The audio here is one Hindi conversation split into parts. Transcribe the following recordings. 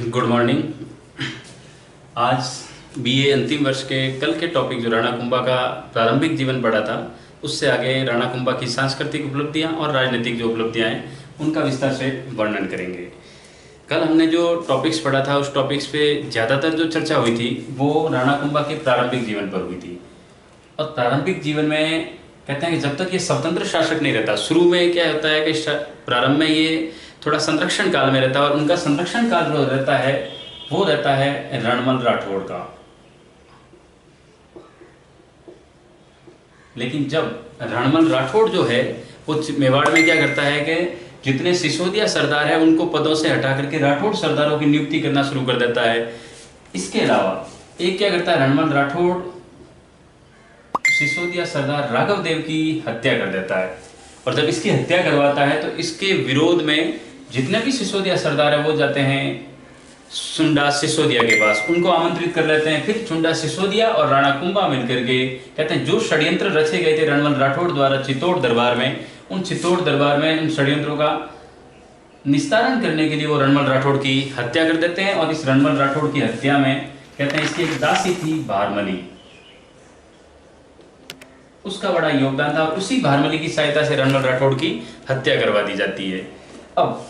Good morning. आज बीए अंतिम वर्ष के कल के टॉपिक जो राणा कुंभा का प्रारंभिक जीवन पढ़ा था, उससे आगे राणा कुंभा की सांस्कृतिक उपलब्धियां और राजनीतिक जो उपलब्धियां हैं उनका विस्तार से वर्णन करेंगे। कल हमने जो टॉपिक्स पढ़ा था उस टॉपिक्स पे ज़्यादातर जो चर्चा हुई थी वो राणा कुंभा के प्रारंभिक जीवन पर हुई थी। और प्रारंभिक जीवन में कहते हैं कि जब तक ये स्वतंत्र शासक नहीं रहता, शुरू में क्या होता है कि प्रारंभ में ये थोड़ा संरक्षण काल में रहता है, और उनका संरक्षण काल जो रहता है वो रहता है रणमल राठौड़ का। लेकिन जब रणमल राठौड़ जो है वो मेवाड़ में क्या करता है कि जितने सिसोदिया सरदार है उनको पदों से हटा करके राठौड़ सरदारों की नियुक्ति करना शुरू कर देता है। इसके अलावा एक क्या करता है, रणमल राठौड़ सिसोदिया सरदार राघव देव की हत्या कर देता है, और जब इसकी हत्या करवाता है तो इसके विरोध में जितने भी सिसोदिया सरदार है वो जाते हैं चुंडा सिसोदिया के पास, उनको आमंत्रित कर लेते हैं। फिर चुंडा सिसोदिया और राणा कुंभा मिलकर के कहते हैं जो षड्यंत्र रचे गए थे रणमल राठौड़ द्वारा चित्तौड़ दरबार में, उन चित्तौड़ दरबार में उन षड्यंत्रों का निस्तारण करने के लिए वो रणमल राठौड़ की हत्या कर देते हैं। और इस रणमल राठौड़ की हत्या में कहते हैं इसकी एक दासी थी भारमली, उसका बड़ा योगदान था, और उसी भारमली की सहायता से रणमल राठौड़ की हत्या करवा दी जाती है। अब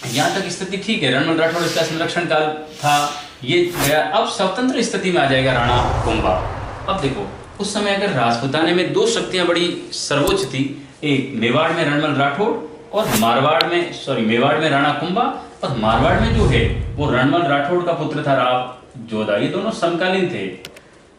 यहाँ तक स्थिति ठीक है, रणमल राठौड़ इसका संरक्षण काल था, ये गया। अब स्वतंत्र स्थिति में आ जाएगा राणा कुंभा। अब देखो उस समय अगर राजपूताने में दो शक्तियां बड़ी सर्वोच्च थी, एक मेवाड़ में रणमल राठौड़ और मेवाड़ में राणा कुंभा, और मारवाड़ में जो है वो रणमल राठौड़ का पुत्र था राव जोधा। ये दोनों समकालीन थे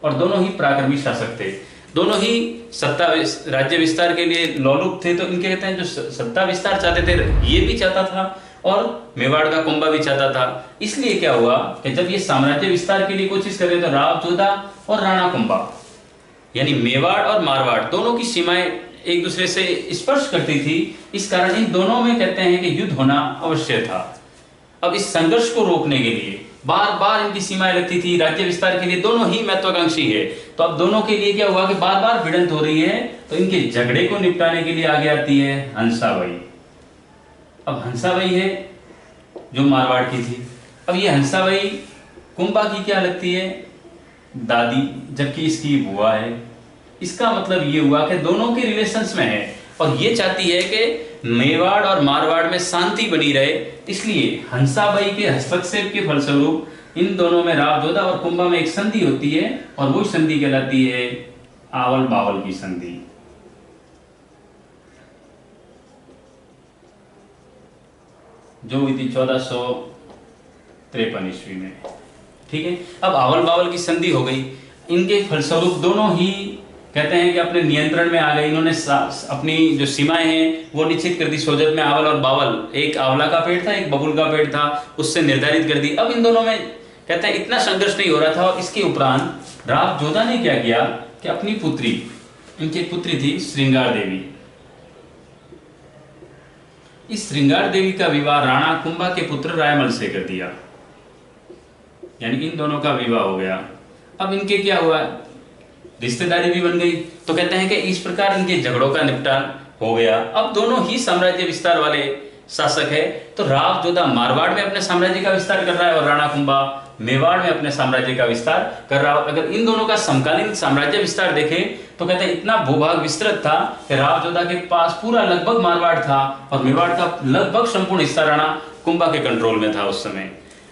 और दोनों ही पराक्रमी शासक थे, दोनों ही सत्ता राज्य विस्तार के लिए लोलुप थे। तो इनके कहते हैं जो सत्ता विस्तार चाहते थे ये भी चाहता था और मेवाड़ का कुंभा भी चाहता था। इसलिए क्या हुआ कि जब ये साम्राज्य विस्तार के लिए कोशिश कर रहे थे राव जोधा और राणा कुंभा, यानी मेवाड़ और मारवाड़ दोनों की सीमाएं एक दूसरे से स्पर्श करती थी, इस कारण इन दोनों में कहते हैं कि युद्ध होना अवश्य था। अब इस संघर्ष को रोकने के लिए बार बार इनकी सीमाएं लगती थी, राज्य विस्तार के लिए दोनों ही महत्वाकांक्षी है। तो अब दोनों के लिए क्या हुआ कि बार बार भिड़ंत हो रही है, तो इनके झगड़े को निपटाने के लिए आगे आती है हंसाबाई। अब हंसाबाई है जो मारवाड़ की थी। अब ये हंसाबाई कुंभा की क्या लगती है, दादी, जबकि इसकी बुआ है। इसका मतलब ये हुआ कि दोनों के रिलेशंस में है, और ये चाहती है कि मेवाड़ और मारवाड़ में शांति बनी रहे। इसलिए हंसाबाई के हस्तक्षेप के फलस्वरूप इन दोनों में राव जोधा और कुंभा में एक संधि होती है, और वो संधि कहलाती है आवल बावल की संधि। जो हुई थी 1453 ईस्वी में। ठीक है, अब आवल बावल की संधि हो गई। इनके फलस्वरूप दोनों ही कहते हैं कि अपने नियंत्रण में आ गए। इन्होंने अपनी जो सीमाएं हैं वो निश्चित कर दी। सोजत में आवल और बावल, एक आंवला का पेड़ था एक बबुल का पेड़ था, उससे निर्धारित कर दी। अब इन दोनों में कहते हैं इतना संघर्ष नहीं हो रहा था। और इसके उपरांत राव जोधा ने क्या किया कि अपनी पुत्री, इनकी पुत्री थी श्रृंगार देवी, इस श्रृंगार देवी का विवाह राणा कुंभा के पुत्र रायमल से कर दिया, यानी इन दोनों का विवाह हो गया। अब इनके क्या हुआ, रिश्तेदारी भी बन गई। तो कहते हैं कि इस प्रकार इनके झगड़ों का निपटान हो गया। अब दोनों ही साम्राज्य विस्तार वाले शासक है। तो राव जोधा मारवाड़ में अपने साम्राज्य का विस्तार कर रहा है और राणा कुंभा मेवाड़ में अपने साम्राज्य का विस्तार कर रहा है। अगर इन दोनों का समकालीन साम्राज्य विस्तार देखें तो कहते हैं इतना भूभाग विस्तृत था कि राव जोधा के पास पूरा लगभग मारवाड़ था और मेवाड़ का लगभग संपूर्ण हिस्सा राणा कुंभा के कंट्रोल में था उस समय।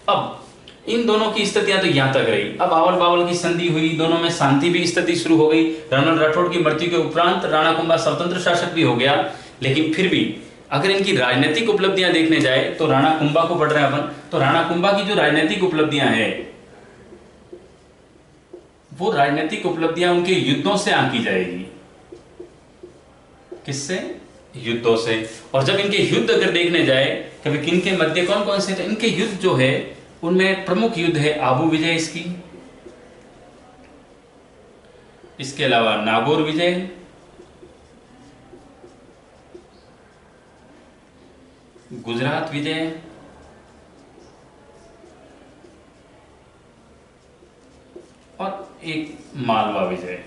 अब इन दोनों की स्थितियां तो यहां तक रही। अब आवल बावल की संधि हुई, दोनों में शांति भी स्थिति शुरू हो गई। रणमल राठौड़ की मृत्यु के उपरांत राणा कुंभा स्वतंत्र शासक भी हो गया। लेकिन फिर भी अगर इनकी राजनीतिक उपलब्धियां देखने जाए तो राणा कुंभा को पढ़ रहे हैं अपन, तो राणा कुंभा की जो राजनीतिक उपलब्धियां हैं वो राजनीतिक उपलब्धियां उनके युद्धों से आंकी जाएगी। किससे? युद्धों से। और जब इनके युद्ध अगर देखने जाए कभी किनके मध्य कौन कौन से, तो इनके युद्ध जो है उनमें प्रमुख युद्ध है आबू विजय इसकी, इसके अलावा नागौर विजय, गुजरात विजय, और एक मालवा विजय।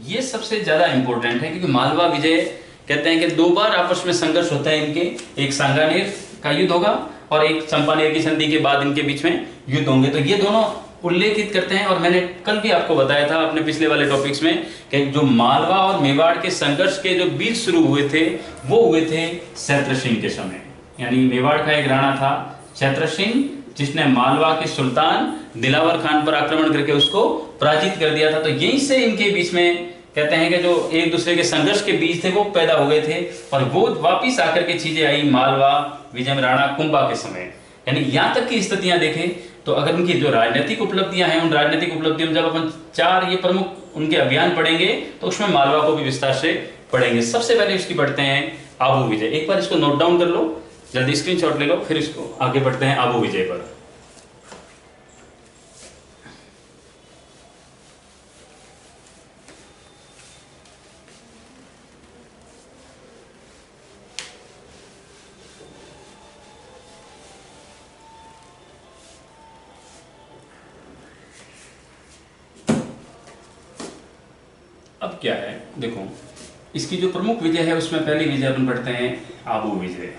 ये सबसे ज्यादा इंपॉर्टेंट है क्योंकि मालवा विजय कहते हैं कि 2 बार आपस में संघर्ष होता है इनके, एक सांगानेर का युद्ध होगा और एक चंपानेर की संधि के बाद इनके बीच में युद्ध होंगे। तो ये दोनों उल्लेखित करते हैं। और मैंने कल भी आपको बताया था अपने पिछले वाले टॉपिक्स में कि जो मालवा और मेवाड़ के संघर्ष के जो बीज शुरू हुए थे वो हुए थे शैत्रसिंह के समय। यानी मेवाड़ का एक राणा था शैत्रसिंह, जिसने मालवा के सुल्तान दिलावर खान पर आक्रमण करके उसको पराजित कर दिया था। तो यहीं से इनके बीच में कहते हैं कि जो एक दूसरे के संघर्ष के बीज थे वो पैदा हो गए थे और वो वापिस आकर के चीजें आई मालवा विजय राणा कुंभा के समय। यानी यहाँ तक की स्थितियां देखें तो अगर उनकी जो राजनीतिक उपलब्धियां हैं, उन राजनीतिक उपलब्धियों में जब अपन 4 ये प्रमुख उनके अभियान पढ़ेंगे तो उसमें मालवा को भी विस्तार से पढ़ेंगे। सबसे पहले इसकी पढ़ते हैं आबू विजय। एक बार इसको नोट डाउन कर लो, जल्दी स्क्रीनशॉट ले लो, फिर इसको आगे बढ़ते हैं आबू विजय पर। अब क्या है देखो, इसकी जो प्रमुख विजय है उसमें पहली विजय अपन पढ़ते हैं आबू विजय।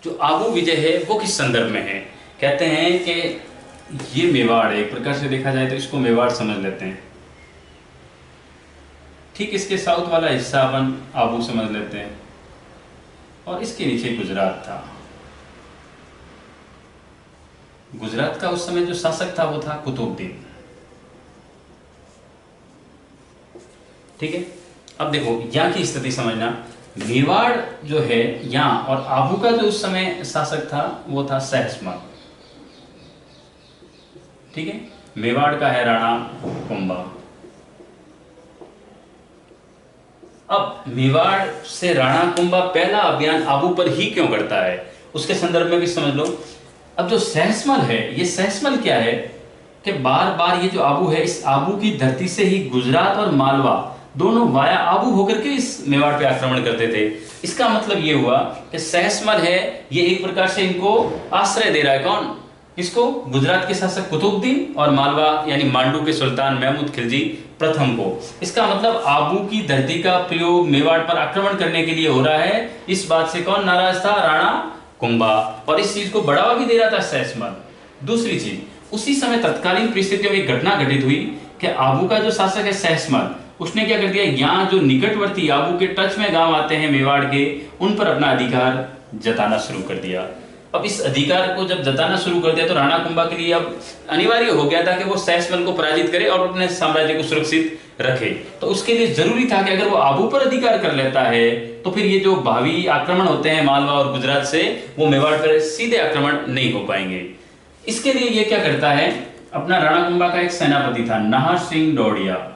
जो आबू विजय है वो किस संदर्भ में है? कहते हैं कि ये मेवाड़ है, एक प्रकार से देखा जाए तो इसको मेवाड़ समझ लेते हैं। ठीक इसके साउथ वाला हिस्सा अपन आबू समझ लेते हैं और इसके नीचे गुजरात था। गुजरात का उस समय जो शासक था वो था कुतुबुद्दीन। ठीक है, अब देखो यहाँ की स्थिति समझना। मेवाड़ जो है यहाँ और आबू का जो उस समय शासक था वो था सहस्मल। ठीक है, मेवाड़ का है राणा कुंभा। अब मेवाड़ से राणा कुंभा पहला अभियान आबू पर ही क्यों करता है उसके संदर्भ में भी समझ लो। अब जो सहस्मल है, ये सहस्मल क्या है कि बार बार ये जो आबू है, इस आबू की धरती से ही गुजरात और मालवा दोनों वाया आबू होकर के इस मेवाड़ पे आक्रमण करते थे। इसका मतलब ये हुआ कि सहस्मल है ये एक प्रकार से इनको आश्रय दे रहा है। कौन? इसको? गुजरात के शासक कुतुबुद्दीन और मालवा यानी मांडू के सुल्तान महमूद खिलजी प्रथम को। इसका मतलब आबू की धरती का प्रयोग मेवाड़ पर आक्रमण करने के लिए हो रहा है। इस बात से कौन नाराज था? राणा कुंभा। और इस चीज को बढ़ावा भी दे रहा था सहस्मल। दूसरी चीज, उसी समय तत्कालीन परिस्थितियों में एक घटना घटित हुई कि आबू का जो शासक है सहस्मल, उसने क्या कर दिया, यहाँ जो निकटवर्ती आबू के टच में गांव आते हैं मेवाड़ के, उन पर अपना अधिकार जताना शुरू कर दिया। अब इस अधिकार को जब जताना शुरू कर दिया तो राणा कुंभा के लिए अब अनिवार्य हो गया था कि वो सहस्मल को पराजित करे और अपने साम्राज्य को सुरक्षित रखे। तो उसके लिए जरूरी था कि अगर वो आबू पर अधिकार कर लेता है तो फिर ये जो भावी आक्रमण होते हैं मालवा और गुजरात से, वो मेवाड़ पर सीधे आक्रमण नहीं हो पाएंगे। इसके लिए ये क्या करता है, अपना राणा कुंभा का एक सेनापति था नाहर सिंह डोडिया।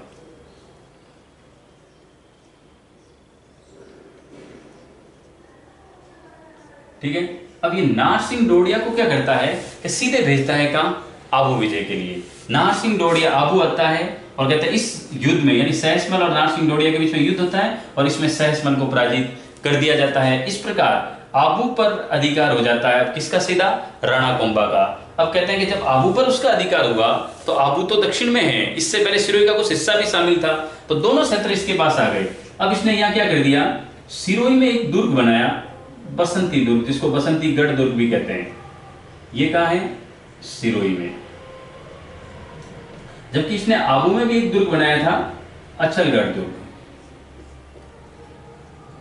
ठीक है, अब ये नाहर सिंह डोडिया को क्या करता है कि सीधे भेजता है कहां? आबू विजय के लिए। नाहर सिंह डोडिया आबू आता है और कहता है इस युद्ध में, यानी सहस्मल और नाहर सिंह डोडिया के बीच में युद्ध होता है और इसमें सहस्मल को पराजित कर दिया जाता है। इस प्रकार आबू पर अधिकार हो जाता है। अब किसका? सीधा राणा कुंभा का। अब कहते हैं कि जब आबू पर उसका अधिकार हुआ तो आबू तो दक्षिण में है, इससे पहले सिरोही का कुछ हिस्सा भी शामिल था, तो दोनों क्षेत्र इसके पास आ गए। अब इसने यहाँ क्या कर दिया, सिरोही में एक दुर्ग बनाया, बसंती दुर्ग, जिसको बसंतीगढ़ दुर्ग भी कहते हैं। ये कहाँ है? सिरोही में। जबकि इसने आबू में भी एक दुर्ग बनाया था, अचलगढ़ दुर्ग।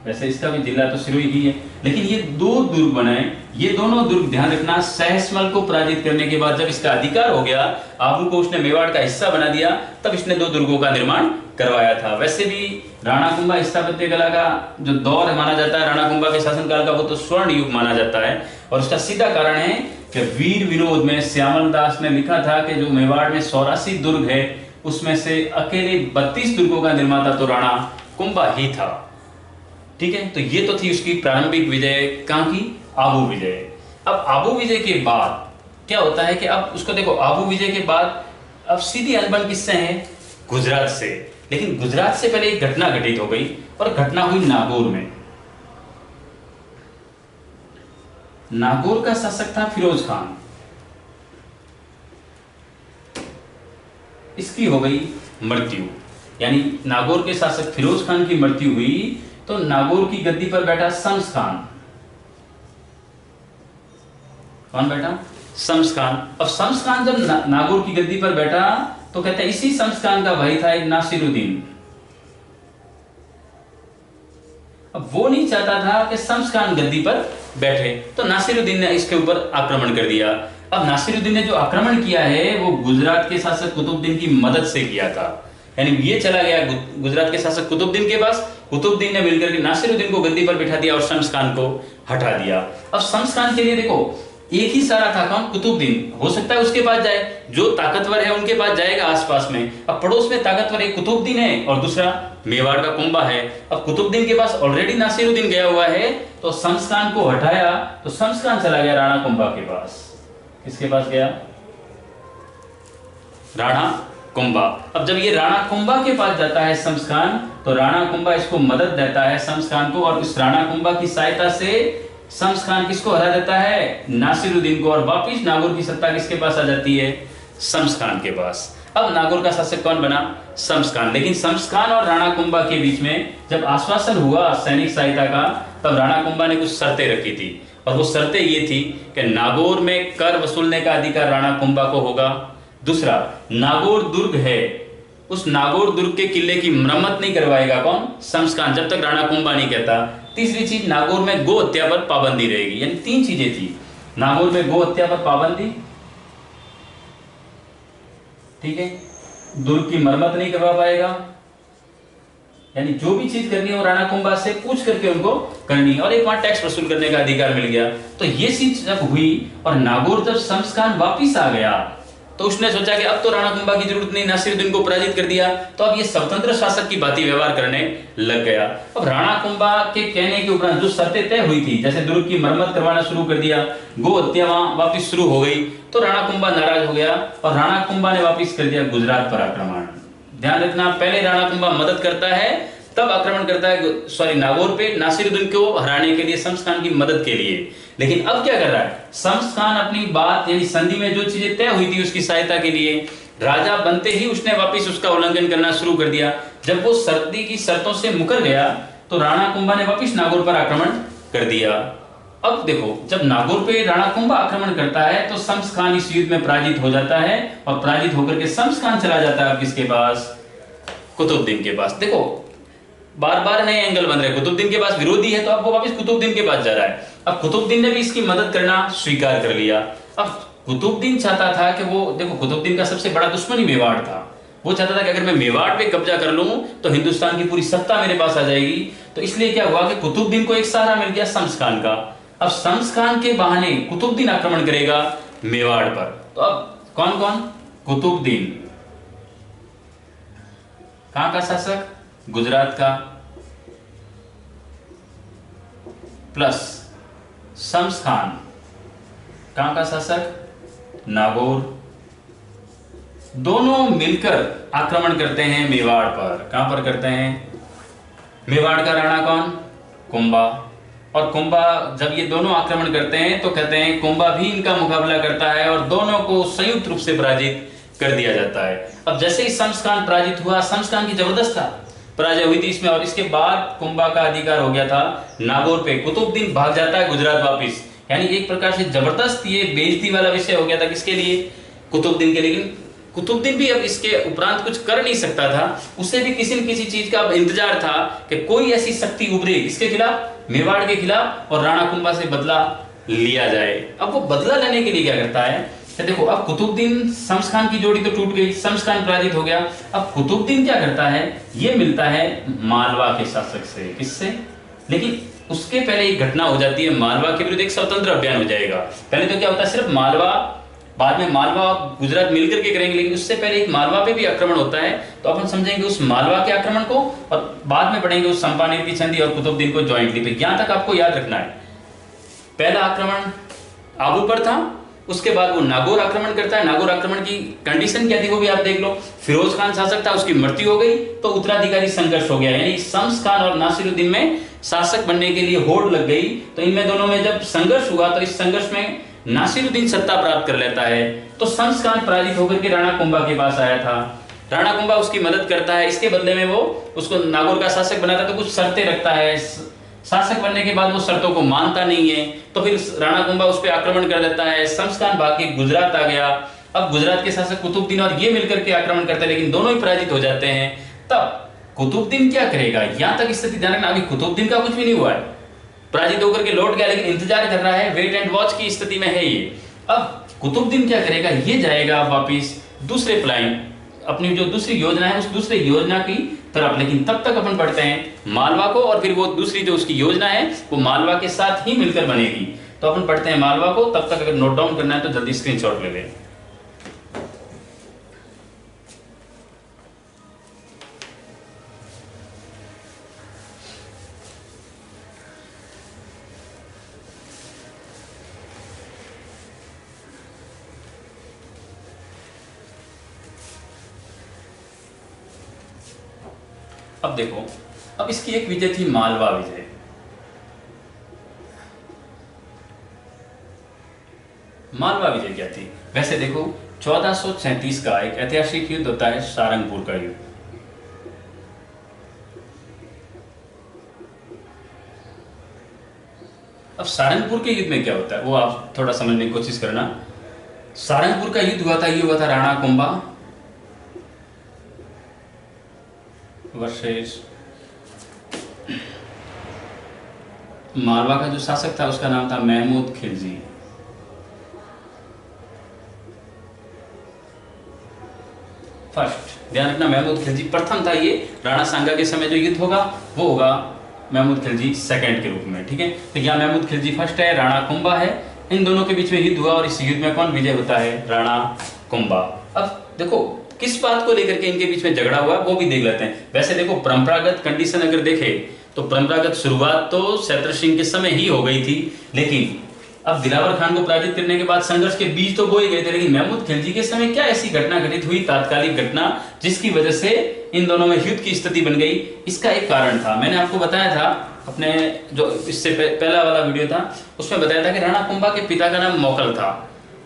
वैसे इसका भी जिला तो सिरोही ही है, लेकिन ये 2 दुर्ग बनाए। ये दोनों दुर्ग, ध्यान रखना, सहस्मल को पराजित करने के बाद जब इसका अधिकार हो गया, आबू को उसने मेवाड़ का हिस्सा बना दिया, तब इसने 2 दुर्गों का निर्माण करवाया था। वैसे भी राणा कुंभा स्थापत्य कला का जो दौर माना जाता है राणा कुंभा के शासनकाल का, वो तो स्वर्ण युग माना जाता है। और उसका सीधा कारण है कि वीर विनोद में श्यामल दास ने लिखा था कि जो मेवाड़ में 84 दुर्ग है, उसमें से अकेले 32 दुर्गों का निर्माता तो राणा कुंभा ही था। ठीक है, तो ये तो थी उसकी प्रारंभिक विजय, कहां की? आबू विजय। अब आबू विजय के बाद क्या होता है कि अब उसको देखो, आबू विजय के बाद अब सीधी अनबन किससे है? गुजरात से। लेकिन गुजरात से पहले एक घटना घटित हो गई और घटना हुई नागौर में। नागौर का शासक था फिरोज खान। इसकी हो गई मृत्यु। यानी नागौर के शासक फिरोज खान की मृत्यु हुई तो नागौर की गद्दी पर बैठा शम्स खान। कौन बैठा? शम्स खान। अब शम्स खान जब नागौर की गद्दी पर बैठा तो कहते हैं इसी शम्स खान का भाई था एक नासिरुद्दीन। अब वो नहीं चाहता था कि शम्स खान गद्दी पर बैठे, तो नासिरुद्दीन ने इसके ऊपर आक्रमण कर दिया। अब नासिरुद्दीन ने जो आक्रमण किया है वो गुजरात के शासक कुतुबुद्दीन की मदद से किया था। यानी ये चला गया गुजरात के शासक कुतुबुद्दीन के पास, कुतुबुद्दीन ने मिलकर के नासिरुद्दीन को गद्दी पर बिठा दिया और शम्स खान को हटा दिया। अब शम्स खान के लिए देखो एक ही सारा था, कौन? कुतुबुद्दीन। हो सकता है उसके पास जाए, जो ताकतवर है उनके पास जाएगा आसपास में। अब पड़ोस में ताकतवर एक कुतुबुद्दीन है और दूसरा मेवाड़ का कुंभा है। अब कुतुबुद्दीन के पास ऑलरेडी नासिरुद्दीन गया हुआ है, तो शम्स खान को हटाया तो शम्स खान चला गया राणा कुंभा के पास। किसके पास गया? राणा कुंभा। अब जब ये राणा कुंभा के पास जाता है शम्स खान, तो राणा कुंभा इसको मदद देता है शम्स खान को, और इस राणा कुंभा की सहायता से शम्स खान किसको हरा देता है? नासिरुद्दीन को, और वापिस नागौर की सत्ता किसके पास आ जाती है? शम्स खान के पास। अब नागौर का शासक कौन बना? शम्स खान। लेकिन शम्स खान और राणा कुंभा के बीच में जब आश्वासन हुआ सैनिक सहायता का, तब राणा कुंभा ने कुछ शर्तें रखी थी, और वो शर्तें ये थी कि नागौर में कर वसूलने का अधिकार राणा कुंभा को होगा। दूसरा, नागौर दुर्ग है, उस नागौर दुर्ग के किले की मरम्मत नहीं करवाएगा कौन? शम्स खान, जब तक राणा कुंभा नहीं कहता। तीसरी चीज, नागौर में गो हत्या पर पाबंदी रहेगी। यानी तीन चीजें थी, नागौर में गो हत्या पर पाबंदी, ठीक है, दुर्ग की मरम्मत नहीं करवा पाएगा, यानी जो भी चीज करनी है वो राणा कुंभा से पूछ करके उनको करनी, और एक वहां टैक्स वसूल करने का अधिकार मिल गया। तो ये चीज जब हुई और नागौर जब शम्स खान वापिस आ गया, तो उसने सोचा कि अब तो राणा कुंभा की जरूरत नहीं, नासिरुद्दीन को पराजित कर दिया, तो अब ये स्वतंत्र शासक की बात व्यवहार करने लग गया। अब राणा कुंभा के कहने के उपरांत जो शर्तें तय हुई थी, जैसे दुर्ग की मरम्मत करवाना शुरू कर दिया, गो हत्या वहां वापिस शुरू हो गई, तो राणा कुंभा नाराज हो गया और राणा कुंभा ने वापिस कर दिया गुजरात पर आक्रमण। ध्यान रखना, पहले राणा कुंभा मदद करता है, तब आक्रमण करता है सॉरी नागौर पे, नासिरुद्दीन को हराने के लिए, शम्स खान की मदद के लिए। लेकिन अब क्या कर रहा है? शम्स खान अपनी बात यानी संधि में जो चीजें तय हुई थी उसकी सहायता के लिए, राजा बनते ही उसने वापिस उसका उल्लंघन करना शुरू कर दिया। जब वो सर्दी की शर्तों से मुकर गया तो राणा कुंभा ने वापिस नागौर पर आक्रमण कर दिया। अब देखो, जब नागौर पे राणा कुंभा आक्रमण करता है तो शम्स खान इस युद्ध में पराजित हो जाता है, और पराजित होकर के शम्स खान चला जाता है किसके पास? कुतुबुद्दीन के पास। देखो बार बार नए एंगल बन रहे, कुतुबुद्दीन के पास विरोधी है तो अब वो वापस कुतुबुद्दीन के पास जा रहा है। अब कुतुबुद्दीन ने भी इसकी मदद करना स्वीकार कर लिया। अब कुतुबुद्दीन चाहता था कि वो, देखो कुतुबुद्दीन का सबसे बड़ा दुश्मन ही मेवाड़ था, वो चाहता था कि अगर मैं मेवाड़ पे कब्जा कर लूं तो हिंदुस्तान की पूरी सत्ता मेरे पास आ जाएगी। तो इसलिए क्या हुआ कि कुतुबुद्दीन को एक सहारा मिल गया शम्स खान का। अब शम्स खान के बहाने कुतुबुद्दीन आक्रमण करेगा मेवाड़ पर। तो अब कौन कौन? कुतुबुद्दीन, कहां का शासक? गुजरात का, प्लस शम्स खान, कहां का शासक? नागौर, दोनों मिलकर आक्रमण करते हैं मेवाड़ पर। कहां पर करते हैं? मेवाड़ का राणा कौन? कुंभा। और कुंभा जब ये दोनों आक्रमण करते हैं तो कहते हैं कुंभा भी इनका मुकाबला करता है और दोनों को संयुक्त रूप से पराजित कर दिया जाता है। अब जैसे ही शम्स खान पराजित हुआ, शम्स खान की जबरदस्त पराजय हुई थी इसमें, और इसके बाद कुंभा का अधिकार हो गया था नागौर पे। कुतुबुद्दीन भाग जाता है गुजरात वापिस, यानी एक प्रकार से जबरदस्त ये बेइज्जती वाला विषय हो गया था। किसके लिए? कुतुबुद्दीन के। लेकिन कुतुबुद्दीन भी अब इसके उपरांत कुछ कर नहीं सकता था, उसे भी किसी न किसी चीज का अब इंतजार था कि कोई ऐसी शक्ति उभरे इसके खिलाफ, मेवाड़ के खिलाफ, और राणा कुंभा से बदला लिया जाए। अब वो बदला लेने के लिए क्या करता है? तो देखो, अब कुतुबुद्दीन शम्स खान की जोड़ी तो टूट गई, शम्स खान पराजित हो गया। अब कुतुबुद्दीन क्या करता है? ये मिलता है मालवा के शासक से। किससे? लेकिन उसके पहले एक घटना हो जाती है, मालवा के विरुद्ध एक स्वतंत्र अभियान हो जाएगा। पहले तो क्या होता है, सिर्फ मालवा, बाद में मालवा और गुजरात मिलकर के करेंगे, लेकिन उससे पहले एक मालवा पे भी आक्रमण होता है। तो अपन समझेंगे उस मालवा के आक्रमण को, और बाद में पढ़ेंगे उस चंपानेर की संधि और कुतुबुद्दीन को ज्वाइंटली पे। यहां तक आपको याद रखना है, पहला आक्रमण आबू पर था, उसके बाद वो नागौर आक्रमण करता है। नागौर आक्रमण की कंडीशन क्या थी वो भी आप देख लो। फिरोज खान शासक था, उसकी मृत्यु हो गई तो उत्तराधिकारी संघर्ष हो गया, यानी शम्स खान और नासिरुद्दीन में शासक बनने के लिए होड़ लग गई। तो इनमें दोनों में जब संघर्ष हुआ तो इस संघर्ष में नासिरुद्दीन सत्ता प्राप्त कर लेता है। तो शम्स खान पराजित होकर के राणा कुंभा के पास आया था। राणा कुंभा उसकी मदद करता है, इसके बदले में वो उसको नागौर का शासक बनाता है, तो कुछ शर्तें रखता है। शासक बनने के बाद वो शर्तों को मानता नहीं है, तो फिर राणा कुंभा उस पर आक्रमण कर देता है। शमशान भाग के गुजरात आ गया। अब गुजरात के शासक कुतुबुद्दीन और ये मिलकर के आक्रमण करते हैं, लेकिन दोनों ही पराजित हो जाते हैं। तब कुतुबुद्दीन क्या करेगा, यहां तक स्थिति ध्यान रखना, अभी कुतुबुद्दीन का कुछ भी नहीं हुआ है, पराजित होकर के लौट गया, लेकिन इंतजार कर रहा है, वेट एंड वॉच की स्थिति में है ये। अब कुतुबुद्दीन क्या करेगा, ये जाएगा वापिस दूसरे प्लान, अपनी जो दूसरी योजना है उस दूसरी योजना की तरफ। लेकिन तब तक अपन पढ़ते हैं मालवा को, और फिर वो दूसरी जो उसकी योजना है वो मालवा के साथ ही मिलकर बनेगी। तो अपन पढ़ते हैं मालवा को, तब तक अगर नोट डाउन करना है तो जल्दी स्क्रीनशॉट ले लें। अब देखो, अब इसकी एक विजय थी मालवा विजय। मालवा विजय क्या थी, वैसे देखो 1437 का एक ऐतिहासिक युद्ध होता है, सारंगपुर का युद्ध। अब सारंगपुर के युद्ध में क्या होता है वो आप थोड़ा समझने की कोशिश करना। सारंगपुर का युद्ध हुआ था, ये हुआ था राणा कुंभा वर्सेस मालवा का जो शासक था उसका नाम था महमूद खिलजी। फर्स्ट ध्यान रखना, महमूद खिलजी प्रथम था। ये राणा सांगा के समय जो युद्ध होगा वो होगा महमूद खिलजी सेकंड के रूप में, ठीक है। तो यहाँ महमूद खिलजी फर्स्ट है, राणा कुंभा है, इन दोनों के बीच में युद्ध हुआ और इस युद्ध में कौन विजय होता है, राणा कुंभा। अब देखो किस बात को लेकर के इनके बीच में झगड़ा हुआ वो भी देख लेते हैं। वैसे देखो परंपरागत कंडीशन अगर देखे तो परंपरागत शुरुआत तो सैत्र सिंह के समय ही हो गई थी, लेकिन अब दिलावर खान को पराजित करने के बाद संघर्ष के बीज तो बोए गए थे, लेकिन महमूद खिलजी के समय क्या ऐसी घटना घटित हुई, तात्कालिक घटना, जिसकी वजह से इन दोनों में युद्ध की स्थिति बन गई। इसका एक कारण था, मैंने आपको बताया था अपने जो इससे पहला वाला वीडियो था उसमें बताया था कि राणा कुंभा के पिता का नाम मोकल था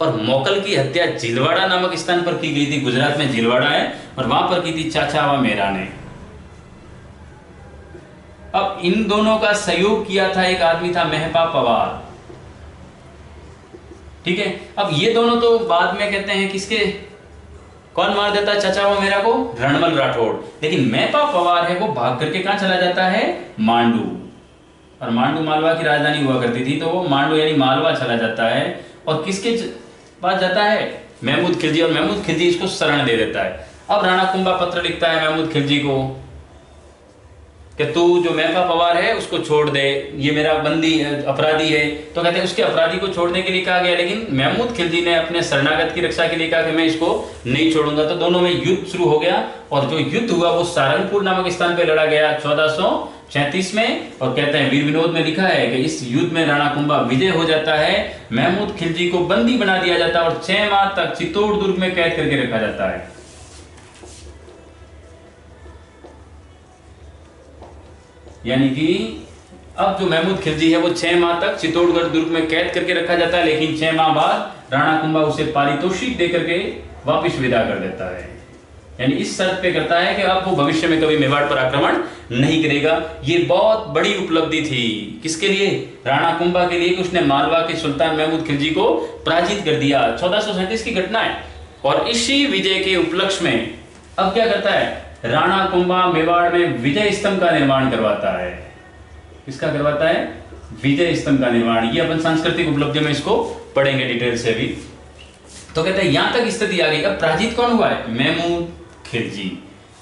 और मोकल की हत्या झिलवाड़ा नामक स्थान पर की गई थी, गुजरात में झिलवाड़ा है, और वहां पर की थी चाचा व मेरा ने। अब इन दोनों का सहयोग किया था एक आदमी था मेहपा पवार, ठीक है। अब ये दोनों तो बाद में कहते हैं किसके, कौन मार देता है चाचा व मेरा को, रणमल राठौड़, लेकिन मेहपा पवार है वो भाग करके कहां चला जाता है, मांडू, और मांडू मालवा की राजधानी हुआ करती थी, तो वो मांडू यानी मालवा चला जाता है और किसके पास जाता है, महमूद खिलजी, और महमूद खिलजी इसको शरण दे देता है। अब राणा कुंभा पत्र लिखता है महमूद खिलजी को कि तू जो मेहपा पवार है उसको छोड़ दे, ये मेरा बंदी है, अपराधी है। तो कहते हैं उसके अपराधी को छोड़ने के लिए कहा गया, लेकिन महमूद खिलजी ने अपने शरणागत की रक्षा के लिए कहा कि मैं इसको नहीं छोड़ूंगा। तो दोनों में युद्ध शुरू हो गया और जो युद्ध हुआ वो सारंगपुर नामक स्थान पे लड़ा गया 1437 में, और कहते हैं वीर विनोद में लिखा है कि इस युद्ध में राणा कुंभा विजय हो जाता है, महमूद खिलजी को बंदी बना दिया जाता है और 6 माह तक चित्तौड़ दुर्ग में कैद करके रखा जाता है। यानी कि अब जो महमूद खिलजी है वो 6 माह तक चित्तौड़गढ़ दुर्ग में कैद करके रखा जाता है, लेकिन 6 माह बाद राणा कुंभा उसे पारितोषिक देकर के वापिस विदा कर देता है। यानी इस शर्त पे करता है कि अब वो भविष्य में कभी मेवाड़ पर आक्रमण नहीं करेगा। ये बहुत बड़ी उपलब्धि थी किसके लिए, राणा कुंभा के लिए, कि उसने मालवा के सुल्तान महमूद खिलजी को पराजित कर दिया। 1437 की घटना है और इसी विजय के उपलक्ष्य में अब क्या करता है, राणा कुंभा मेवाड़ में विजय स्तंभ का निर्माण करवाता है। किसका करवाता है, विजय स्तंभ का निर्माण। ये अपन सांस्कृतिक उपलब्धि में इसको पढ़ेंगे डिटेल से अभी। तो कहते हैं यहां तक स्थिति आ गई। अब पराजित कौन हुआ है, महमूद खिलजी।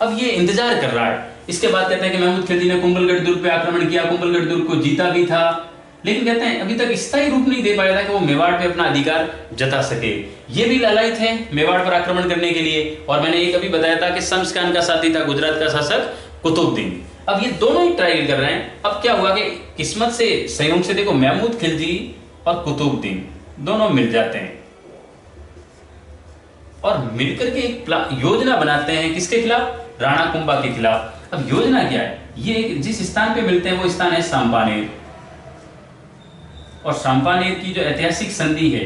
अब ये इंतजार कर रहा है। इसके बाद कहते हैं कि महमूद खिलजी ने कुंभलगढ़ दुर्ग पे आक्रमण किया, कुंभलगढ़ दुर्ग को जीता भी था, लेकिन कहते हैं अभी तक स्थायी रूप नहीं दे पाया था कि वो मेवाड़ पे अपना अधिकार जता सके। ये भी लालायित है मेवाड़ पर आक्रमण करने के लिए। और मैंने एक अभी बताया था कि शम्स खान का साथी था गुजरात का शासक कुतुबुद्दीन। अब ये दोनों ही ट्रायल कर रहे हैं। अब क्या हुआ कि किस्मत से, संयोग से देखो महमूद खिलजी और कुतुबुद्दीन दोनों मिल जाते हैं और मिलकर के एक योजना बनाते हैं, किसके खिलाफ, राणा कुंभा के खिलाफ। अब योजना क्या है, ये जिस स्थान पे मिलते हैं वो स्थान है सांपानेर, और सांपानेर की जो ऐतिहासिक संधि है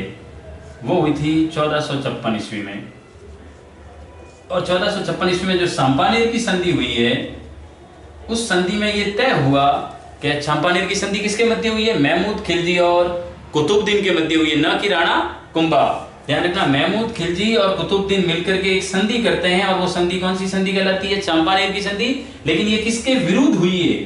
वो हुई थी 1456 ईस्वी में। और 1456 ईस्वी में जो चांपानेर की संधि हुई है, उस संधि में ये तय हुआ कि चांपानेर की संधि किसके मध्य हुई है? महमूद खिलजी और कुतुबुद्दीन के मध्य हुई है, न कि राणा कुंभा। ध्यान रखना, महमूद खिलजी और कुतुबुद्दीन मिलकर के एक संधि करते हैं, और वो संधि कौन सी संधि कहलाती है? चांपानेर की संधि। लेकिन ये किसके विरुद्ध हुई है?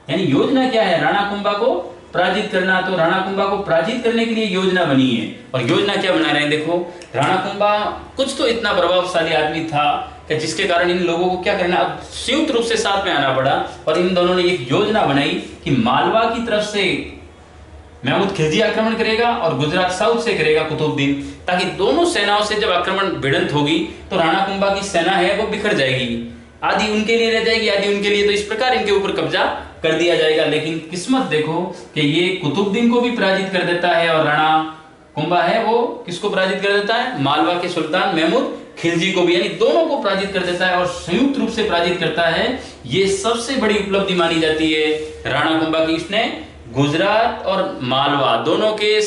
यानी योजना क्या है? राणा कुंभा को पराजित करना। तो राणा कुंभा को पराजित करने के लिए योजना बनी है। और योजना क्या बना रहे हैं? देखो, राणा कुंभा कुछ तो इतना प्रभावशाली आदमी था कि जिसके कारण इन लोगों को क्या करना, अब संयुक्त रूप से साथ में आना पड़ा, और इन दोनों ने एक योजना बनाई कि मालवा की तरफ से महमूद खिलजी आक्रमण करेगा और गुजरात साउथ से करेगा कुतुबुद्दीन, ताकि दोनों सेनाओं से जब आक्रमण भिड़ंत होगी तो राणा कुंभा की सेना है वो बिखर जाएगी, आधी उनके लिए रह जाएगी, आधी उनके लिए। तो इस प्रकार इनके ऊपर कब्जा कर दिया जाएगा। लेकिन किस्मत देखो कि ये कुतुबुद्दीन को भी पराजित कर देता है, और राणा कुंभा है वो किसको पराजित कर देता है? मालवा के सुल्तान महमूद खिलजी को भी, यानी दोनों को पराजित कर देता है और संयुक्त रूप से पराजित करता है। ये सबसे बड़ी उपलब्धि मानी जाती है राणा कुंभा की। इसने गुजरात और मालवा दोनों के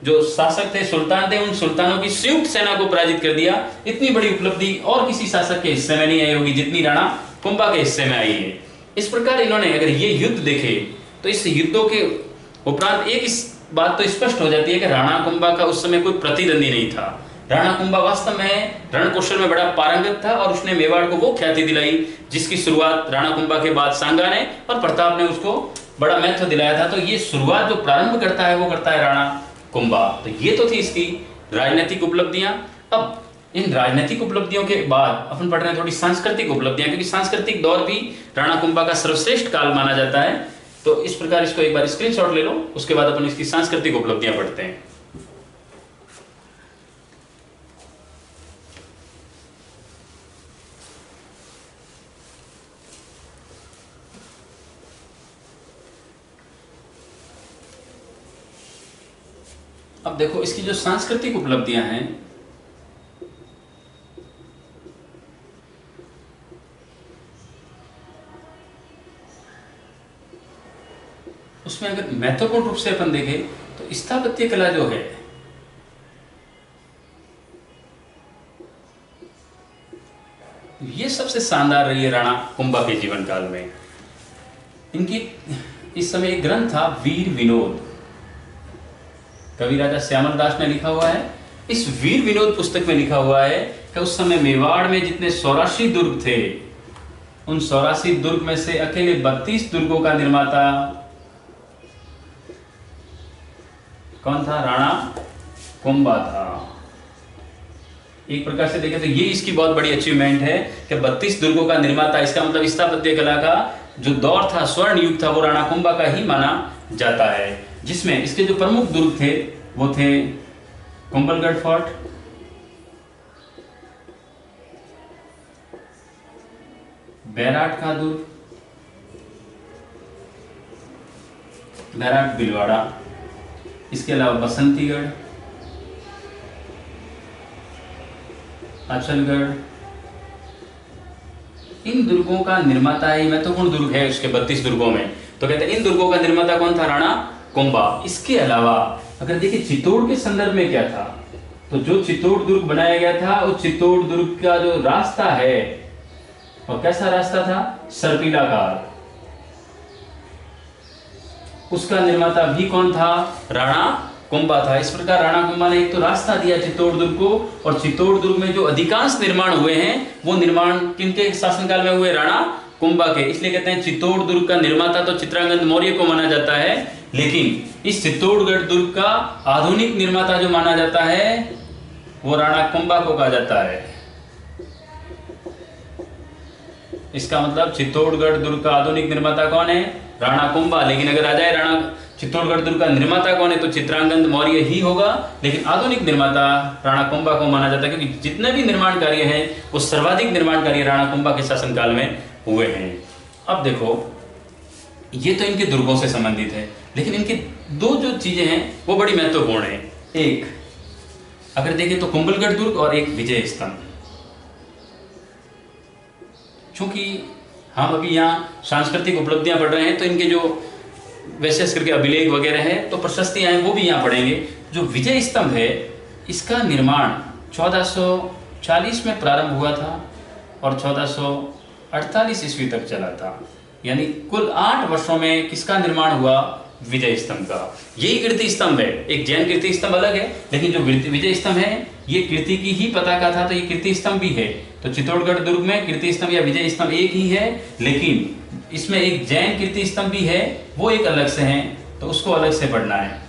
जो शासक थे, सुल्तान थे, उन सुल्तानों की संयुक्त सेना को पराजित कर दिया। इतनी बड़ी उपलब्धि और किसी शासक के हिस्से में नहीं आई होगी जितनी राणा कुंभा के हिस्से में आई है। इस प्रकार इन्होंने, अगर ये युद्ध देखे तो इस युद्धों के उपरांत एक इस बात तो स्पष्ट हो जाती है कि राणा कुंभा का उस समय कोई प्रतिद्वंदी नहीं था। राणा कुंभा वास्तव में रणकौशल में बड़ा पारंगत था, और उसने मेवाड़ को वो ख्याति दिलाई जिसकी शुरुआत राणा कुंभा के बाद सांगा ने और प्रताप ने उसको बड़ा महत्व दिलाया था। तो ये शुरुआत जो प्रारंभ करता है वो करता है राणा कुंभा। तो ये तो थी इसकी राजनीतिक उपलब्धियां। अब इन राजनीतिक उपलब्धियों के बाद अपन पढ़ रहे हैं थोड़ी सांस्कृतिक उपलब्धियां, क्योंकि सांस्कृतिक दौर भी राणा कुंभा का सर्वश्रेष्ठ काल माना जाता है। तो इस प्रकार इसको एक बार स्क्रीनशॉट ले लो, उसके बाद अपन इसकी सांस्कृतिक उपलब्धियां पढ़ते हैं। अब देखो, इसकी जो सांस्कृतिक उपलब्धियां हैं, उसमें अगर महत्वपूर्ण रूप से अपन देखें तो स्थापत्य कला जो है, ये सबसे शानदार रही है राणा कुंभा के जीवन काल में। इनकी इस समय एक ग्रंथ था वीर विनोद, कवि राजा श्यामल दास ने लिखा हुआ है। इस वीर विनोद पुस्तक में लिखा हुआ है कि उस समय मेवाड़ में जितने 84 दुर्ग थे, उन 84 दुर्ग में से अकेले 32 दुर्गों का निर्माता कौन था? राणा कुंभा था। एक प्रकार से देखें तो ये इसकी बहुत बड़ी अचीवमेंट है कि 32 दुर्गों का निर्माता। इसका मतलब स्थापत्य कला का जो दौर था, स्वर्ण युग था, वो राणा कुंभा का ही माना जाता है। जिसमें इसके जो प्रमुख दुर्ग थे वो थे कुंभलगढ़ फोर्ट, बैराट का दुर्ग, बैराट बिलवाड़ा, इसके अलावा बसंतीगढ़, अचलगढ़। इन दुर्गों का निर्माता है, महत्वपूर्ण दुर्ग है उसके 32 दुर्गों में। तो कहते हैं इन दुर्गों का निर्माता कौन था? राणा कुंभा। इसके अलावा अगर देखिए चित्तौड़ के संदर्भ में क्या था, तो जो चित्तौड़ दुर्ग बनाया गया था, उस चित्तौड़ दुर्ग का जो रास्ता है, और कैसा रास्ता था? सर्पिलाकार। उसका निर्माता भी कौन था? राणा कुंभा था। इस प्रकार राणा कुंभा ने एक तो रास्ता दिया चित्तौड़ दुर्ग को, और चित्तौड़ दुर्ग में जो अधिकांश निर्माण हुए हैं वो निर्माण किनके शासनकाल में हुए? राणा कुंभा के। इसलिए कहते हैं चित्तौड़ दुर्ग का निर्माता तो चित्रांगद मौर्य को माना जाता है, लेकिन इस चित्तौड़गढ़ दुर्ग का आधुनिक निर्माता जो माना जाता है वो राणा कुंभा को कहा जाता है। इसका मतलब चित्तौड़गढ़ दुर्ग का आधुनिक निर्माता कौन है? राणा कुंभा। लेकिन अगर आ जाए राणा चित्तौड़गढ़ दुर्ग का निर्माता कौन है, तो चित्रांगद मौर्य ही होगा, लेकिन आधुनिक निर्माता राणा कुंभा को माना जाता है, क्योंकि जितने भी निर्माण कार्य हैं वो सर्वाधिक निर्माण कार्य राणा कुंभा के शासनकाल में हुए हैं। अब देखो, ये तो इनके दुर्गों से संबंधित है, लेकिन इनकी दो जो चीजें हैं वो बड़ी महत्वपूर्ण है। एक अगर देखें तो कुंभलगढ़ दुर्ग, और एक विजय स्तंभ। चूंकि हम अभी यहाँ सांस्कृतिक उपलब्धियां पढ़ रहे हैं, तो इनके जो विशेष करके अभिलेख वगैरह है, तो प्रशस्तियां हैं वो भी यहाँ पढ़ेंगे। जो विजय स्तंभ है, इसका निर्माण 1400 1440 में प्रारंभ हुआ था और 1448 ईस्वी तक चला था। यानी कुल 8 वर्षों में किसका निर्माण हुआ? विजय स्तंभ का। यही कीर्ति स्तंभ है। एक जैन कीर्ति स्तंभ अलग है, लेकिन जो विजय स्तंभ है ये कीर्ति की ही पताका था, तो ये कीर्ति स्तंभ भी है। तो चित्तौड़गढ़ दुर्ग में कीर्ति स्तंभ या विजय स्तंभ एक ही है, लेकिन इसमें एक जैन कीर्ति स्तंभ भी है, वो एक अलग से है, तो उसको अलग से पढ़ना है।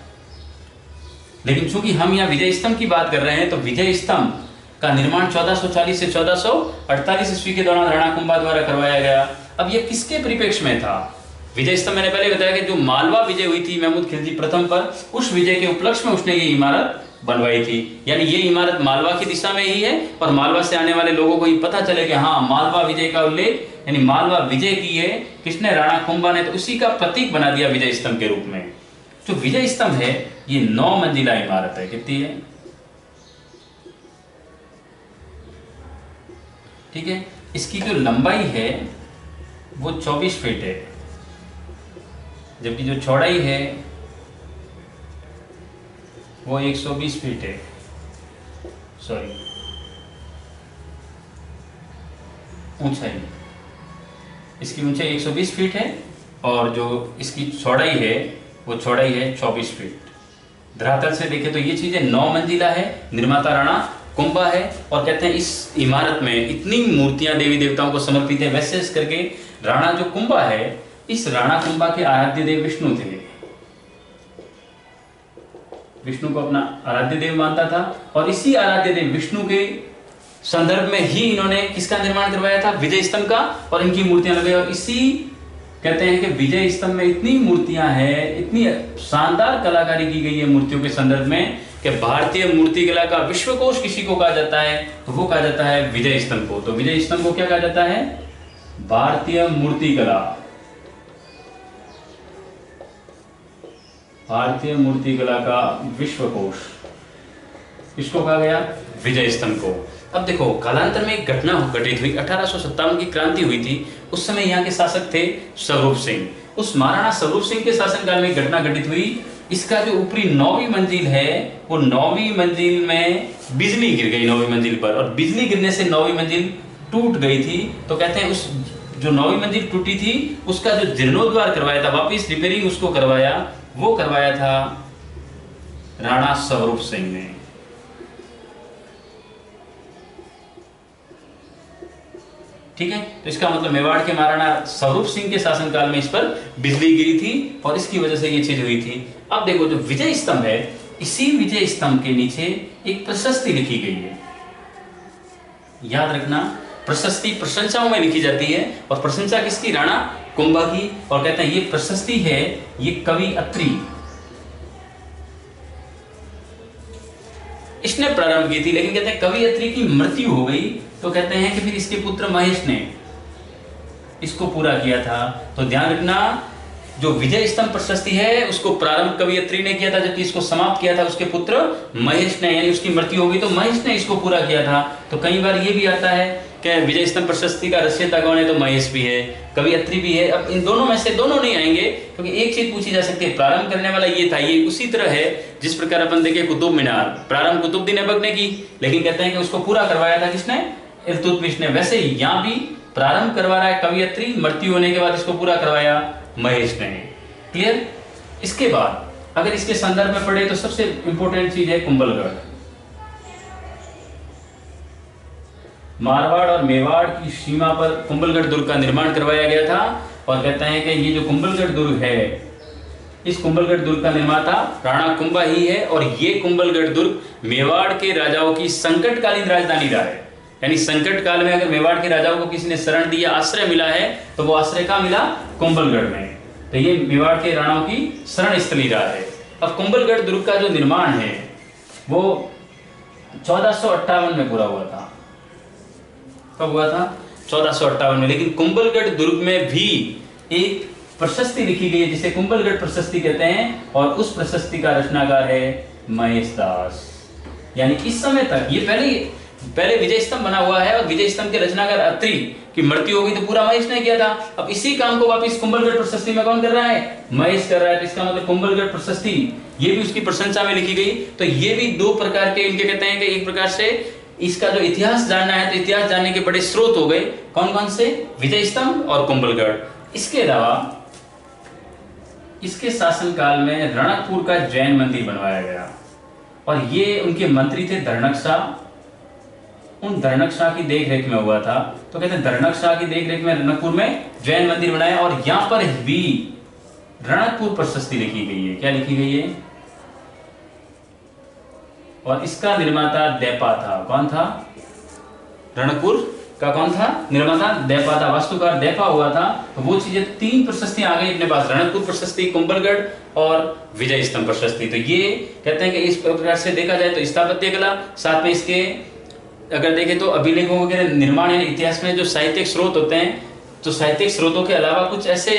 लेकिन चूंकि हम यहाँ विजय स्तंभ की बात कर रहे हैं, तो विजय स्तंभ का निर्माण 1440 से 1448 ईस्वी के दौरान राणा कुंभा द्वारा करवाया गया। अब ये किसके परिप्रेक्ष्य में था? विजय स्तंभ मैंने पहले बताया कि जो मालवा विजय हुई थी महमूद खिलजी प्रथम पर, उस विजय के उपलक्ष्य में उसने ये इमारत बनवाई थी। यानी ये इमारत मालवा की दिशा में ही है और मालवा से आने वाले लोगों को ये पता चले कि हाँ, मालवा विजय का उल्लेख, यानी मालवा विजय की है किसने? राणा कुंभा ने। तो उसी का प्रतीक बना दिया विजय स्तंभ के रूप में। जो विजय स्तंभ है ये 9 मंजिला इमारत है। कितनी है? ठीक है। इसकी जो लंबाई है वो 24 फीट है, जबकि जो चौड़ाई है वो 120 फीट है। सॉरी, ऊंचाई, इसकी ऊंचाई 120 फीट है और जो इसकी चौड़ाई है वो चौड़ाई है 24 फीट। धरातल से देखें तो ये चीजें 9 मंजिला है, निर्माता राणा कुंभा है, और कहते हैं इस इमारत में इतनी मूर्तियां देवी देवताओं को समर्पित है। वैसे करके राणा जो कुंभा है, इस राणा कुंभा के आराध्य देव विष्णु थे। विष्णु को अपना आराध्य देव मानता था और इसी आराध्य देव विष्णु के संदर्भ में ही इन्होंने किसका निर्माण करवाया था? विजय स्तंभ का। और इनकी मूर्तियां लगाई और इसी कहते हैं कि विजय स्तंभ में इतनी मूर्तियां हैं, इतनी शानदार कलाकारी की गई है मूर्तियों के संदर्भ में कि भारतीय मूर्ति कला का विश्वकोश किसी को कहा जाता है तो वो कहा जाता है विजय स्तंभ को। तो विजय स्तंभ को क्या कहा जाता है? भारतीय मूर्ति कला, भारतीय मूर्ति कला का विश्वकोश, इसको कहा गया विजय स्तंभ को। अब देखो, कालांतर में एक घटना घटित हुई। 1857 की क्रांति हुई थी। उस समय यहाँ के शासक थे स्वरूप सिंह। उस महाराणा स्वरूप सिंह के शासनकाल में एक घटना घटित हुई। इसका जो ऊपरी 9वीं मंजिल है, वो 9वीं मंजिल में बिजली गिर गई 9वीं मंजिल पर, और बिजली गिरने से 9वीं मंजिल टूट गई थी। तो कहते हैं उस जो 9वीं मंजिल टूटी थी उसका जो जीर्णोद्धार करवाया था, वापिस रिपेयरिंग उसको करवाया, वो करवाया था राणा स्वरूप सिंह ने। ठीक है। तो इसका मतलब मेवाड़ के महाराणा स्वरूप सिंह के शासनकाल में इस पर बिजली गिरी थी और इसकी वजह से ये चीज हुई थी। अब देखो, जो विजय स्तंभ है, इसी विजय स्तंभ के नीचे एक प्रशस्ति लिखी गई है। याद रखना, प्रशस्ति प्रशंसाओं में लिखी जाती है और प्रशंसा किसकी? राणा कुंभा की। और कहते हैं ये प्रशस्ति है, ये कवि अत्रि इसने प्रारंभ की थी, लेकिन कहते हैं कवि अत्रि की मृत्यु हो गई। तो कहते हैं कि फिर इसके पुत्र महेश ने इसको पूरा किया था। तो ध्यान रखना, जो विजय स्तंभ प्रशस्ति है उसको प्रारंभ कवि अत्रि ने किया था, जबकि इसको समाप्त किया था उसके पुत्र महेश ने। यानी उसकी मृत्यु हो गई तो महेश ने इसको पूरा किया था। तो कई बार ये भी आता है कि विजय स्तंभ प्रशस्ति का रचयिता कौन है? तो महेश भी है, कवि अत्रि भी है। अब इन दोनों में से दोनों नहीं आएंगे, क्योंकि एक चीज पूछी जा सकती है, प्रारंभ करने वाला ये था। ये उसी तरह है जिस प्रकार अपन देखे कुतुब मीनार, प्रारंभ कुतुबुद्दीन ऐबक ने की, लेकिन कहते हैं कि उसको पूरा करवाया था किसने? इल्तुतमिश ने। वैसे यहाँ भी प्रारंभ करवा रहा है कवि अत्रि, मृत्यु होने के बाद इसको पूरा करवाया महेश ने। क्लियर? इसके बाद अगर इसके संदर्भ में पढ़े तो सबसे इंपॉर्टेंट चीज है कुंभलगढ़। मारवाड़ और मेवाड़ की सीमा पर कुंभलगढ़ दुर्ग का निर्माण करवाया गया था। और कहते हैं कि ये जो कुंभलगढ़ दुर्ग है, इस कुंभलगढ़ दुर्ग का निर्माता राणा कुंभा ही है। और ये कुंभलगढ़ दुर्ग मेवाड़ के राजाओं की संकटकालीन राजधानी रहा है। यानी संकट काल में अगर मेवाड़ के राजाओं को किसी ने शरण दिया, आश्रय मिला है, तो वो आश्रय कहाँ मिला? कुंभलगढ़ में। तो ये मेवाड़ के राणाओं की शरण स्थली रहा है। अब कुंभलगढ़ दुर्ग का जो निर्माण है वो 1458 में पूरा हुआ था। कब हुआ था? 1458 में। लेकिन कुंभलगढ़ दुर्ग में भी एक प्रशस्ति लिखी गई है जिसे कुंभलगढ़ प्रशस्ति कहते हैं, और उस प्रशस्ति का रचनाकार है महेश दास। यानी इस समय तक ये पहले विजय स्तंभ बना हुआ है और विजय स्तंभ के रचनाकार अत्रि की मृत्यु हो गई तो पूरा महेश ने किया था। अब इसी काम को वापस कुंभलगढ़ प्रशस्ति में कौन कर रहा है? महेश कर रहा है। तो इसका मतलब कुंभलगढ़ प्रशस्ति ये भी उसकी प्रशंसा में लिखी गई। तो ये भी दो प्रकार के इनके कहते हैं कि एक प्रकार से इसका जो इतिहास जानना है तो इतिहास जानने के बड़े स्रोत हो गए, कौन कौन से? विजय स्तंभ और कुंभलगढ़। इसके अलावा इसके शासनकाल में रणकपुर का जैन मंदिर बनवाया गया और ये उनके मंत्री थे धरणक शाह। उन धरणक शाह की देखरेख में हुआ था। तो कहते हैं धरणक शाह की देखरेख में रणकपुर में जैन मंदिर बनाया और यहां पर भी रणकपुर प्रशस्ति लिखी गई है। क्या लिखी गई है? और इसका निर्माता देपा था। कौन था? रणकपुर का कौन था निर्माता? देपा था। वास्तुकार देपा हुआ था। तो वो चीजें 3 प्रशस्तियां आ गई अपने पास, रणकपुर प्रशस्ति, कुंभलगढ़ और विजय स्तंभ प्रशस्ति। तो ये कहते हैं कि इस प्रकार से देखा जाए तो स्थापत्य कला, साथ में इसके अगर देखें तो अभिलेखों वगैरह निर्माण है। इतिहास में जो साहित्यिक स्रोत होते हैं, तो साहित्यिक स्रोतों के अलावा कुछ ऐसे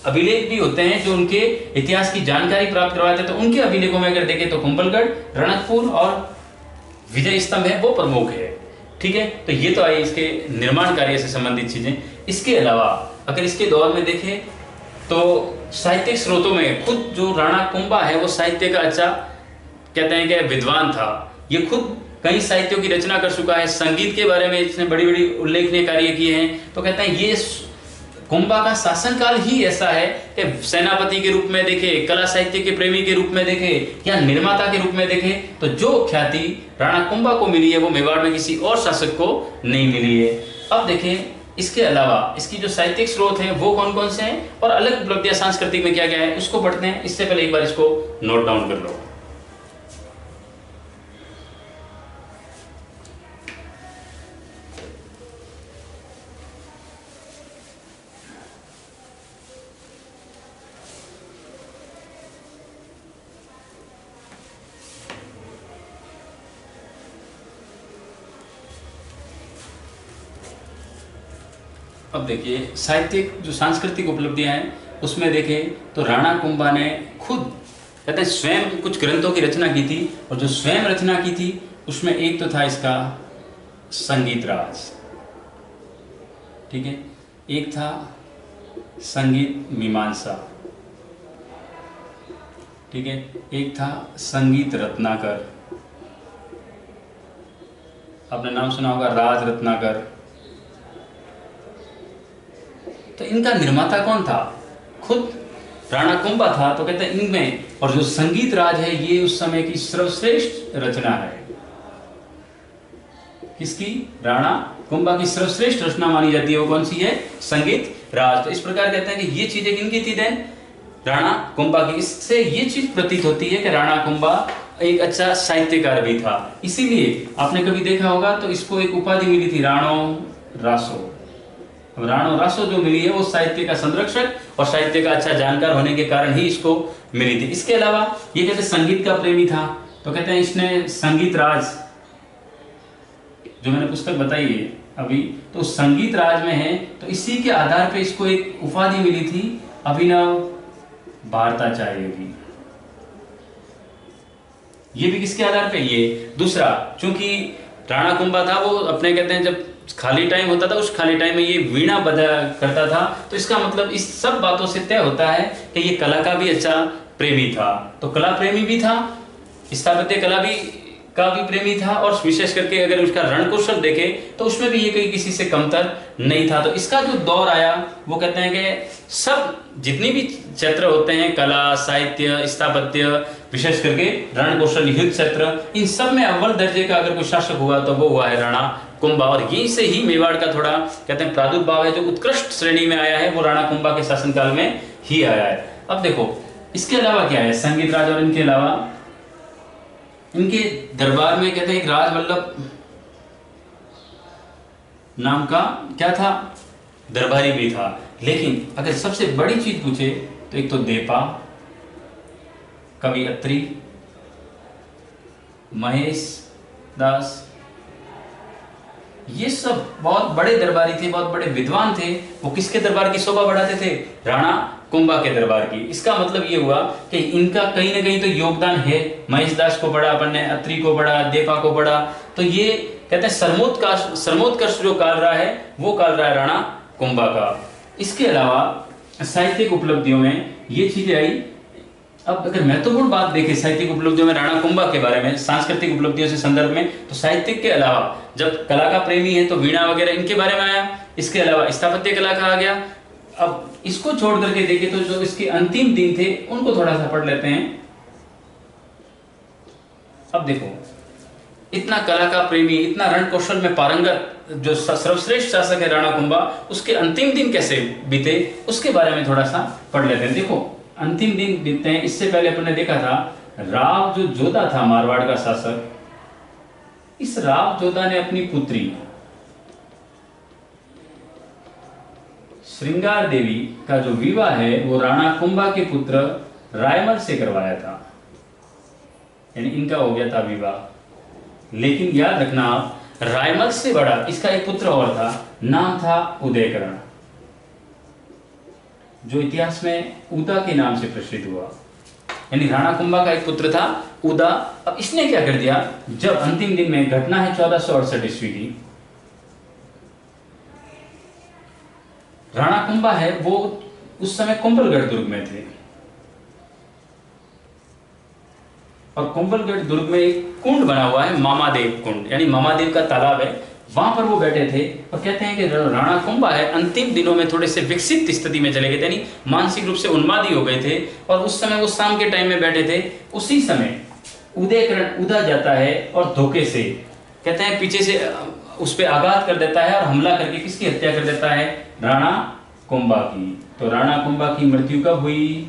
अभिलेख भी होते हैं जो उनके इतिहास की जानकारी प्राप्त करवाते हैं। तो उनके अभिलेखों में अगर देखें तो कुंभलगढ़, रणकपुर और विजय स्तंभ है वो प्रमुख है। ठीक है, तो ये तो आई इसके निर्माण कार्य से संबंधित चीजें। इसके अलावा अगर इसके दौर में देखें तो साहित्यिक स्रोतों में खुद जो राणा कुंभा है वो साहित्य का अच्छा कहते हैं कि विद्वान था। ये खुद कई साहित्यों की रचना कर चुका है। संगीत के बारे में इसने बड़ी बड़ी उल्लेखनीय कार्य किए हैं। तो कहते हैं ये कुंभा का शासनकाल ही ऐसा है कि सेनापति के रूप में देखे, कला साहित्य के प्रेमी के रूप में देखे या निर्माता के रूप में देखे तो जो ख्याति राणा कुंभा को मिली है वो मेवाड़ में किसी और शासक को नहीं मिली है। अब देखें इसके अलावा इसकी जो साहित्यिक स्रोत हैं वो कौन कौन से हैं और अलग उपलब्धियां सांस्कृतिक में क्या क्या है उसको पढ़ते हैं। इससे पहले एक बार इसको नोट डाउन कर लो। अब देखिए साहित्यिक जो सांस्कृतिक उपलब्धियां हैं उसमें देखें तो राणा कुंभा ने खुद कहते हैं स्वयं कुछ ग्रंथों की रचना की थी और जो स्वयं रचना की थी उसमें एक तो था इसका संगीत राज, ठीक है, एक था संगीत मीमांसा, ठीक है, एक था संगीत रत्नाकर, आपने नाम सुना होगा राज रत्नाकर। तो इनका निर्माता कौन था? खुद राणा कुंभा था। तो कहते हैं इनमें और जो संगीत राज है ये उस समय की सर्वश्रेष्ठ रचना है। किसकी? राणा कुंभा की सर्वश्रेष्ठ रचना मानी जाती है। वो कौन सी है? संगीत राज। तो इस प्रकार कहते हैं कि ये चीजें किनकी थी? देन राणा कुंभा की। इससे ये चीज प्रतीत होती है कि राणा कुंभा एक अच्छा साहित्यकार भी था। इसीलिए आपने कभी देखा होगा तो इसको एक उपाधि मिली थी राणो रासो। राणो रासो जो मिली है वो साहित्य का संरक्षक और साहित्य का अच्छा जानकार होने के कारण ही इसको मिली थी। इसके अलावा ये कहते संगीत का प्रेमी था। तो कहते हैं इसने संगीत राज जो मैंने पुस्तक बताई है अभी, तो संगीत राज में है तो इसी के आधार पे इसको एक उपाधि मिली थी अभिनव भारताचार्य की। ये भी किसके आधार पे? ये दूसरा, चूंकि राणा कुंभा था वो अपने कहते हैं जब खाली टाइम होता था उस खाली टाइम में ये वीणा बजा करता था। तो इसका मतलब इस सब बातों से तय होता है कि ये कला का भी अच्छा प्रेमी था। तो कला प्रेमी भी था, स्थापत्य कला का भी प्रेमी था और विशेष करके अगर उसका रणकौशल देखे तो उसमें भी ये कहीं किसी से कमतर नहीं था। तो इसका जो दौर आया वो कहते हैं कि सब जितनी भी क्षेत्र होते हैं कला, साहित्य, स्थापत्य, विशेष करके रणकौशल, युद्ध क्षेत्र, इन सब में अव्वल दर्जे का अगर कोई शासक हुआ तो वो हुआ है राणा कुंभा। और यहीं से ही मेवाड़ का थोड़ा कहते हैं प्रादुर्भाव है जो उत्कृष्ट श्रेणी में आया है वो राणा कुंभा के शासनकाल में ही आया है। अब देखो इसके अलावा क्या है संगीत राज और इनके अलावा इनके दरबार में कहते हैं एक राजवल्लभ नाम का क्या था? दरबारी भी था। लेकिन अगर सबसे बड़ी चीज पूछे तो एक तो देपा, कवि अत्रि, महेश दास, ये सब बहुत बड़े दरबारी थे, बहुत बड़े विद्वान थे। वो किसके दरबार की शोभा बढ़ाते थे? राणा कुंभा के दरबार की। इसका मतलब ये हुआ कि इनका कहीं ना कहीं तो योगदान है। महेश दास को पढ़ा अपन ने, अत्रि को पढ़ा, देपा को पढ़ा। तो ये कहते हैं सर्वोत्कर्ष जो काल रहा है वो काल रहा है राणा कुंभा का। इसके अलावा साहित्यिक उपलब्धियों में ये चीजें आई। अब अगर महत्वपूर्ण बात देखें साहित्यिक उपलब्धियों में राणा कुंभा के बारे में, सांस्कृतिक उपलब्धियों से संदर्भ में, तो साहित्यिक के अलावा जब कला का प्रेमी है तो वीणा वगैरह इनके बारे में आया, इसके अलावा स्थापत्य कला का आ गया। अब इसको छोड़ करके देखें तो जो इसके अंतिम दिन थे उनको थोड़ा सा पढ़ लेते हैं। अब देखो, इतना कला का प्रेमी, इतना रण कौशल में पारंगत जो सर्वश्रेष्ठ शासक है राणा कुंभा, उसके अंतिम दिन कैसे बीते उसके बारे में थोड़ा सा पढ़ लेते हैं। देखो अंतिम दिन बीतते हैं, इससे पहले अपन ने देखा था राव जो जोधा था मारवाड़ का शासक, इस राव जोधा ने अपनी पुत्री श्रृंगार देवी का जो विवाह है वो राणा कुंभा के पुत्र रायमल से करवाया था, यानी इनका हो गया था विवाह। लेकिन याद रखना आप, रायमल से बड़ा इसका एक पुत्र और था, नाम था उदयकरण, जो इतिहास में उदा के नाम से प्रसिद्ध हुआ। यानी राणा कुंभा का एक पुत्र था उदा। अब इसने क्या कर दिया, जब अंतिम दिन में घटना है 1468 ईस्वी की, राणा कुंभा है वो उस समय कुंभलगढ़ दुर्ग में थे, और कुंभलगढ़ दुर्ग में एक कुंड बना हुआ है मामादेव कुंड, यानी मामादेव का तालाब है, वहां पर वो बैठे थे। और कहते हैं कि राणा कुंभा है अंतिम दिनों में थोड़े से विकसित स्थिति में चले गए थे, यानी मानसिक रूप से उन्मादी हो गए थे, और उस समय वो शाम के टाइम में बैठे थे। उसी समय उदयकरण उदा जाता है और धोखे से कहते हैं पीछे से उस पर आघात कर देता है और हमला करके किसकी हत्या कर देता है, राणा कुंभा की। तो राणा कुंभा की मृत्यु कब हुई,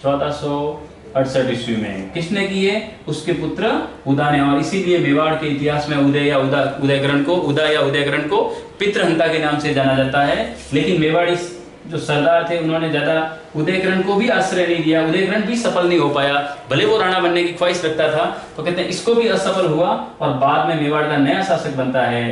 1468 ईस्वी में। किसने की है, उसके पुत्र उदा ने। और इसीलिए मेवाड़ के इतिहास में उदयकरण को पितृहंता के नाम से जाना जाता है। लेकिन मेवाड़ी जो सरदार थे उन्होंने ज्यादा उदयकरण को भी आश्रय नहीं दिया, उदयकरण भी सफल नहीं हो पाया, भले वो राणा बनने की ख्वाहिश रखता था। तो कहते हैं इसको भी असफल हुआ, और बाद में मेवाड़ का नया शासक बनता है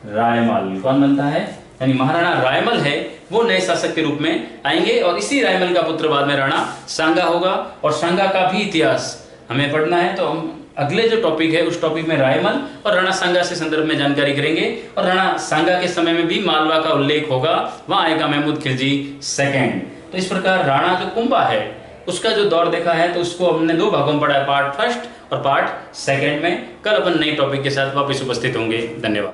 रायमल। कौन बनता है, यानी महाराणा रायमल है वो नए शासक के रूप में आएंगे, और इसी रायमल का पुत्र बाद में राणा सांगा होगा। और सांगा का भी इतिहास हमें पढ़ना है, तो हम अगले जो टॉपिक है उस टॉपिक में रायमल और राणा सांगा से संदर्भ में जानकारी करेंगे। और राणा सांगा के समय में भी मालवा का उल्लेख होगा, वहां आएगा महमूद खिलजी सेकंड। तो इस प्रकार राणा जो कुंभा है उसका जो दौर देखा है, तो उसको हमने 2 भागों में पढ़ा है, पार्ट फर्स्ट और पार्ट सेकंड में। कल अपन नए टॉपिक के साथ वापस उपस्थित होंगे। धन्यवाद।